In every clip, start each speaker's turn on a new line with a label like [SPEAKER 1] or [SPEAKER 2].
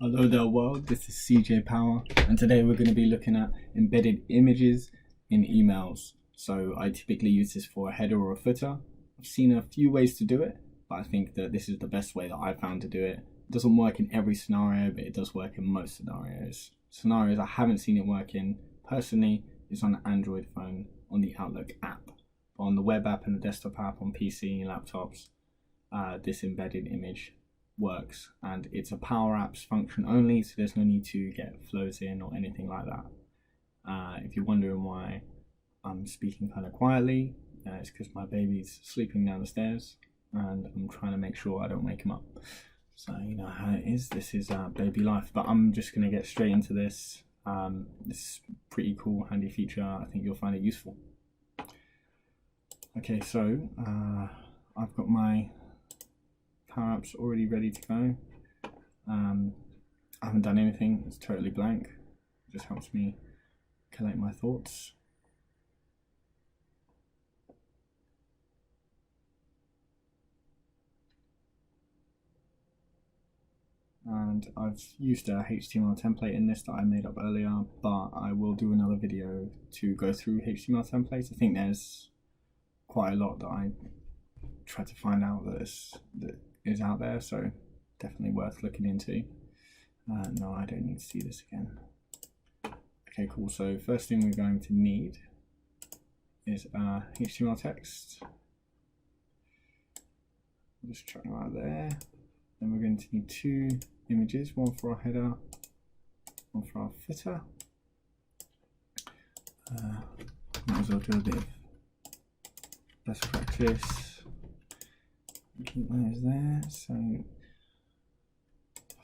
[SPEAKER 1] Hello there world, this is CJ Power, and today we're going to be looking at embedded images in emails. So I typically use this for a header or a footer. I've seen a few ways to do it, but I think that this is the best way that I've found to do it. It doesn't work in every scenario, but it does work in most scenarios. Scenarios I haven't seen it work in personally is on an Android phone on the Outlook app. But on the web app and the desktop app on PC and laptops, this embedded image works, and it's a PowerApps function only, so there's no need to get flows in or anything like that. If you're wondering why I'm speaking kind of quietly, it's because my baby's sleeping down the stairs and I'm trying to make sure I don't wake him up. So you know how it is, this is baby life. But I'm just going to get straight into this. It's a pretty cool, handy feature. I think you'll find it useful. Okay, so I've got my PowerApps already ready to go. I haven't done anything, it's totally blank. It just helps me collect my thoughts. And I've used a HTML template in this that I made up earlier, but I will do another video to go through HTML templates. I think there's quite a lot that I tried to find out that is out there, so definitely worth looking into. No, I don't need to see this again. Okay, cool. So first thing we're going to need is HTML text. Just chuck that there. Then we're going to need two images, one for our header, one for our footer. Might as well do a bit of best practice. Keep those there. So I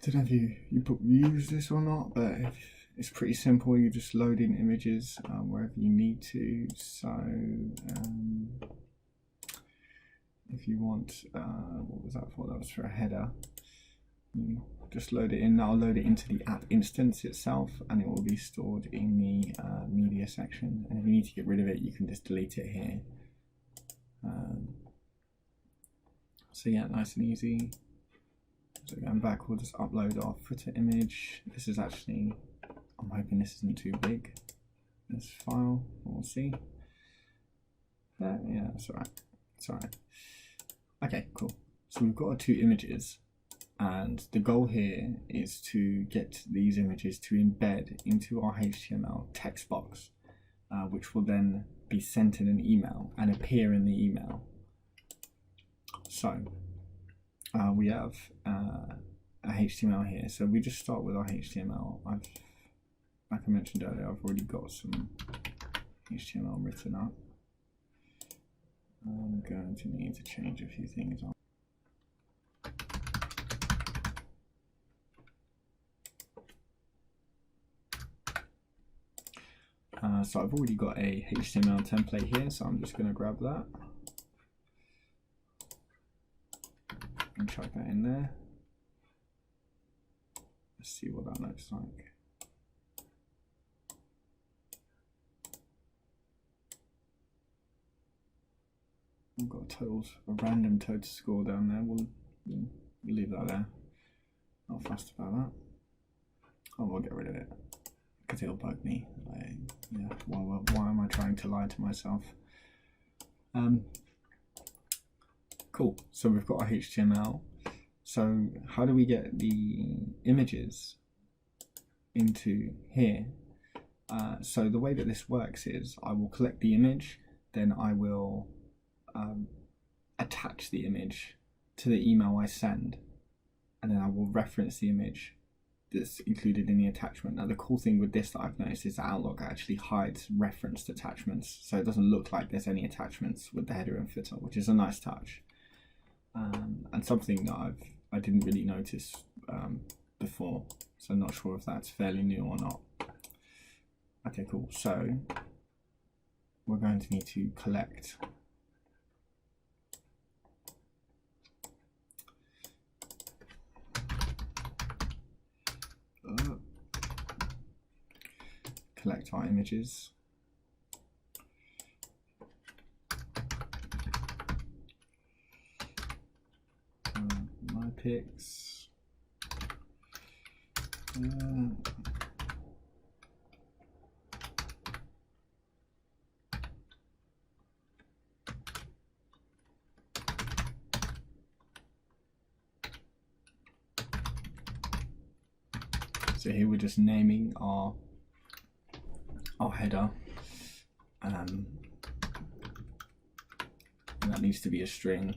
[SPEAKER 1] don't know if you use this or not, but it's pretty simple. You just load in images wherever you need to. So if you want, what was that for? That was for a header. You just load it in. I'll load it into the app instance itself, and it will be stored in the media section. And if you need to get rid of it, you can just delete it here. So yeah, nice and easy. So going back, we'll just upload our footer image. This is actually, I'm hoping this isn't too big, this file, we'll see. Yeah, it's alright, it's alright. Okay, cool. So we've got our two images, and the goal here is to get these images to embed into our HTML text box, which will then be sent in an email and appear in the email. So we have a HTML here, so we just start with our HTML. Like I mentioned earlier, I've already got some HTML written up. I'm going to need to change a few things on. So I've already got a HTML template here, so I'm just going to grab that and chuck that in there. Let's see what that looks like. I've got a random total score down there. We'll leave that there. Not fussed about that. Oh, we'll get rid of it because it'll bug me. Yeah, why am I trying to lie to myself? Cool. So we've got our HTML. So how do we get the images into here? So the way that this works is I will collect the image, then I will attach the image to the email I send, and then I will reference the image that's included in the attachment. Now the cool thing with this that I've noticed is that Outlook actually hides referenced attachments, so it doesn't look like there's any attachments with the header and footer, which is a nice touch, and something that I didn't really notice before, so I'm not sure if that's fairly new or not. Okay, cool. So we're going to need to collect our images. My pics. So here we're just naming our header, and that needs to be a string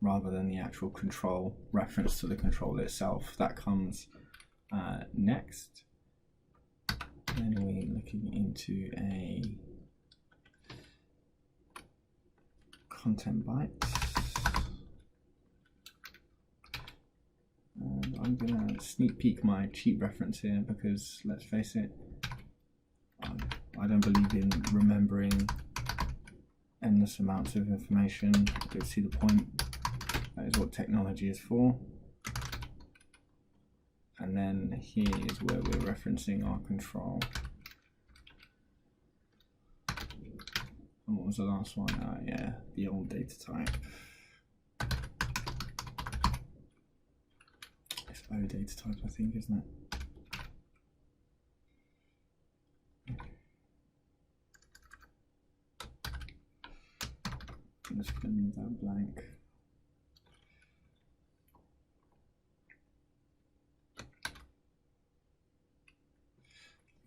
[SPEAKER 1] rather than the actual control reference to the control itself. That comes next. Then we're looking into a content byte. And I'm gonna sneak peek my cheat reference here because let's face it, I don't believe in remembering endless amounts of information. I don't see the point. That is what technology is for. And then here is where we're referencing our control. And what was the last one? Yeah, the old data type. It's O data type, I think, isn't it? I'm just going to leave that blank.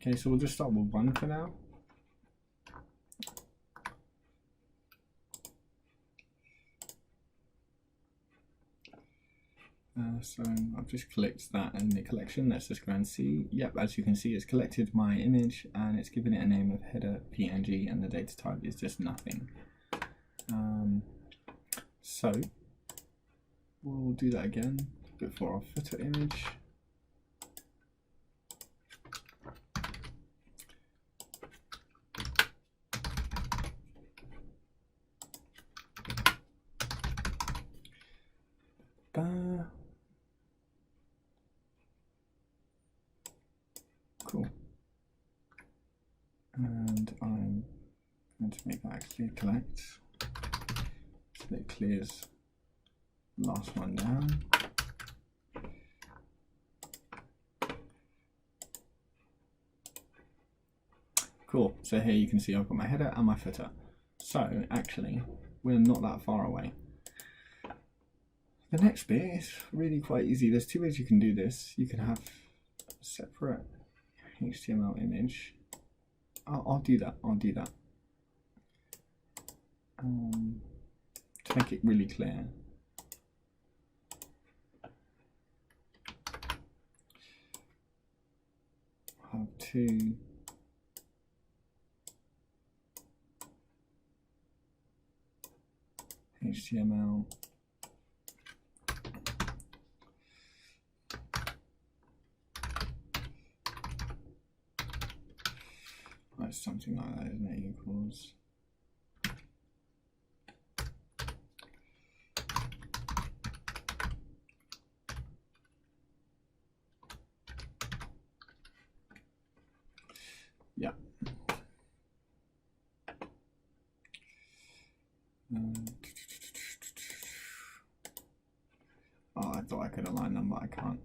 [SPEAKER 1] Okay, so we'll just start with 1 for now. So I've just clicked that in the collection. Let's just go and see. Yep, as you can see, it's collected my image and it's given it a name of header PNG, and the data type is just nothing. So we'll do that again, but for our footer image. Cool. And I'm going to make that actually collect so that it clears the last one down. Cool, so here you can see I've got my header and my footer. So actually, we're not that far away. The next bit is really quite easy. There's 2 ways you can do this. You can have a separate HTML image. I'll do that. To make it really clear. I'll have 2 HTML something like that, isn't it? Equals yeah. Oh, I thought I could align them, but I can't.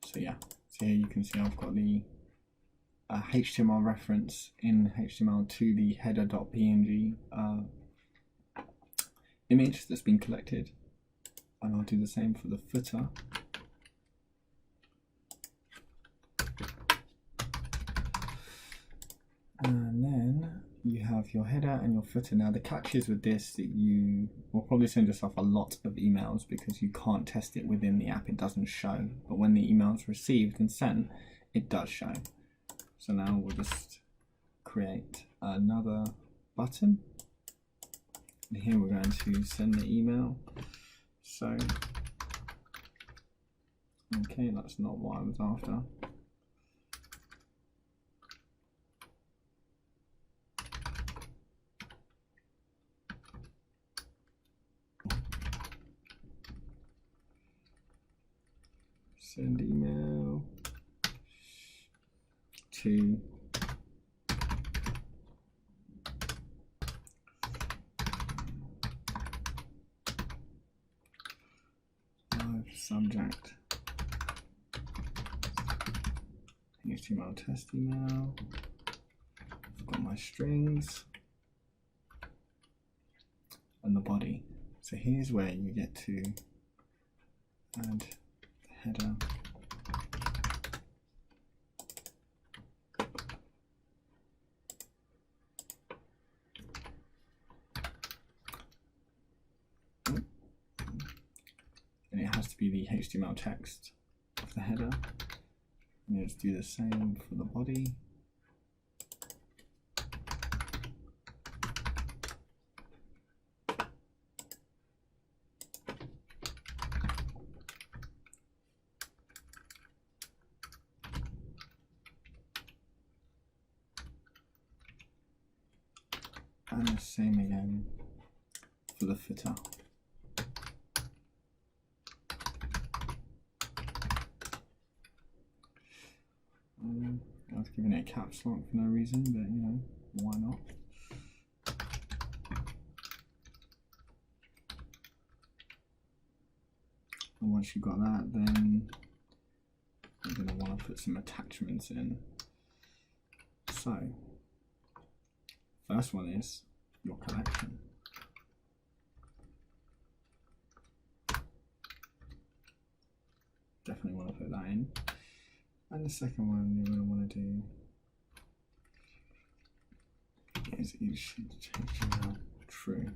[SPEAKER 1] So yeah, so here you can see I've got the HTML reference in HTML to the header.png image that's been collected, and I'll do the same for the footer. And then you have your header and your footer. Now the catch is with this that you will probably send yourself a lot of emails because you can't test it within the app, it doesn't show, but when the email is received and sent, it does show. So now we'll just create another button. And here we're going to send the email. So, okay, that's not what I was after. Send email to subject HTML test email. I've got my strings and the body. So here's where you get to add the header. And it has to be the HTML text of the header. And let's do the same for the body. And the same again for the footer. I was giving it a caps lock for no reason, but you know, why not? And once you've got that, then you're going to want to put some attachments in. So, first one is your collection. Definitely want to put that in. And the second one you're going to want to do is each HTML true.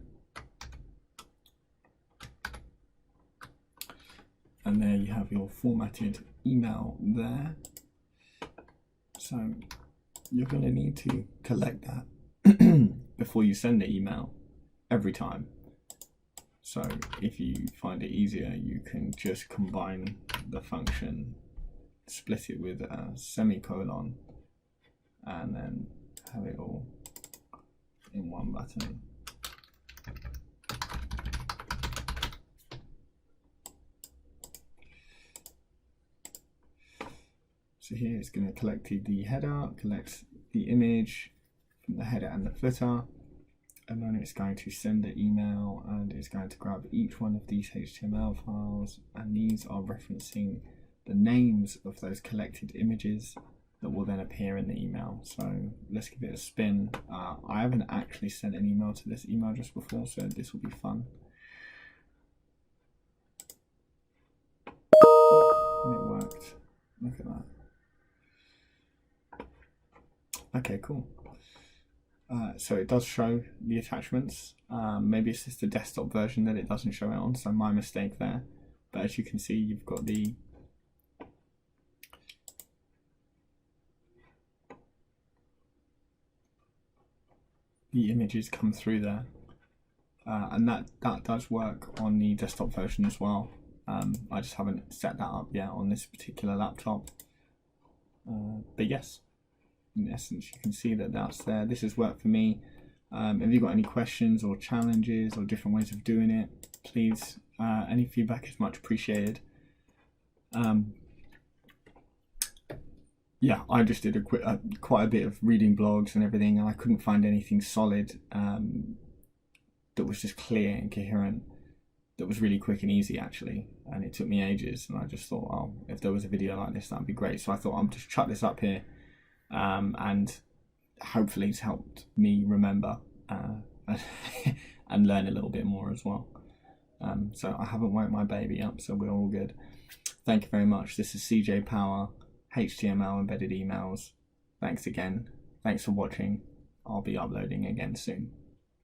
[SPEAKER 1] And there you have your formatted email there. So you're going to need to collect that before you send the email every time. So if you find it easier, you can just combine the function, split it with a semicolon, and then have it all in one button. So here it's going to collect the header, collects the image from the header and the footer, and then it's going to send the email, and it's going to grab each one of these HTML files, and these are referencing the names of those collected images that will then appear in the email. So let's give it a spin. I haven't actually sent an email to this email address before, so this will be fun. Oh, and it worked. Look at that. Okay, cool. So it does show the attachments. Maybe it's just the desktop version that it doesn't show it on, so my mistake there. But as you can see, you've got the images come through there, and that does work on the desktop version as well. I just haven't set that up yet on this particular laptop, but yes, in essence you can see that that's there. This has worked for me. If you've got any questions or challenges or different ways of doing it, please, any feedback is much appreciated. Yeah, I just did quite a bit of reading blogs and everything, and I couldn't find anything solid that was just clear and coherent, that was really quick and easy actually, and it took me ages, and I just thought, oh, if there was a video like this, that'd be great. So I thought I'll just chuck this up here, and hopefully it's helped me remember and learn a little bit more as well. So I haven't woke my baby up, so we're all good. Thank you very much. This is CJ Power, HTML embedded emails. Thanks again. Thanks for watching. I'll be uploading again soon.